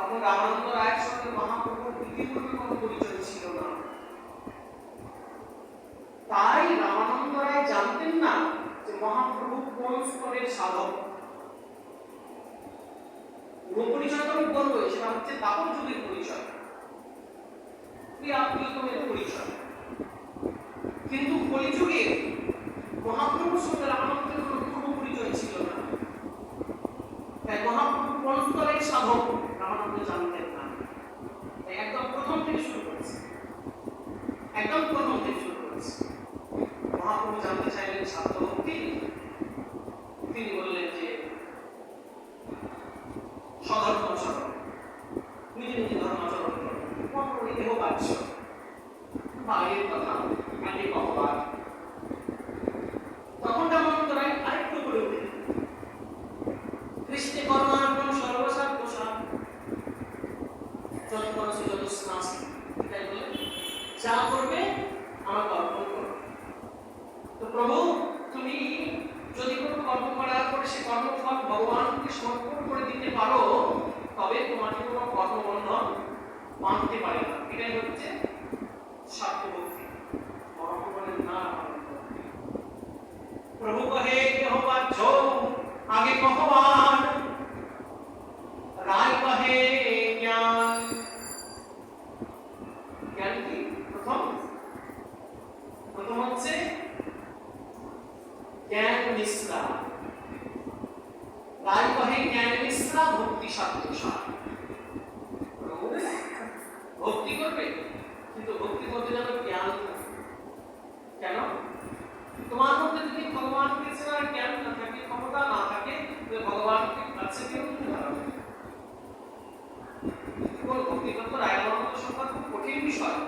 তখন রামানন্দ রায়ের সঙ্গে মহাপ্রভুর ইতিপূর্বে কোনো পরিচয় ছিল না। তাই রামানন্দ রায় জানতেন না যে মহাপ্রভু কোন স্তরের সাধক। পরিচয় তো আমি বলবো, সেটা হচ্ছে দাপর যুগের পরিচয়, প্রিয়তমের পরিচয়। কিন্তু কলিযুগে মহাপ্রভুর সঙ্গে রামানন্দের কোনো পূর্ব পরিচয় ছিল না। তাই মহাপ্রভু কোন স্তরের সাধক রামানন্দ জানতেন না। একদম প্রথম থেকে শুরু করেছে, মহাপ্রভু জানতে চাইলেন সাধ্য ভক্তি। তিনি বললেন যে স্বধর্মাচরণ, নিজে নিজে ধর্মাচরণ করো, মহাপ্রভু দেহ বাহ্য, বাইরের কথা আগে ভগবান। তখন রামানন্দ রায় আরেকটু করে উঠলেন, কৃষ্ণে কর্মার্পণ সর্বসার প্রসাদ যৎপরশে যতস্নাসি, এটাই বলে যা করবে আমাকে অর্পণ করো। তো প্রভু, তুমি যদি কোনো কর্ম করার পরে সে কর্মফল ভগবানকে সমর্পণ করে দিতে পারো, তবে তোমাকে কোনো কর্মবন্ধন মানতে পারে না। এটাই হচ্ছে স্বার্থভক্তি। মহাপ্রভু বলেন না, প্রভু কহে কেহ বাহ্য আগে ভগবান, রায় কহে জ্ঞান। জ্ঞান কি? প্রথম হচ্ছে জ্ঞান নিষ্ঠা। রায় কহে জ্ঞান নিষ্ঠা ভক্তি সাধুসার। ভক্তি করবে, কিন্তু ভক্তি করতে যেন জ্ঞান থাকে। কেন? তোমার মধ্যে যদি ভগবানকে চেনার জ্ঞান না থাকে, ক্ষমতা না থাকে, তবে ভগবানকে কাছে কেউ নিতে পারবে না। ভক্তি করতে রায় রামানন্দ সংখ্যা খুব কঠিন বিষয়।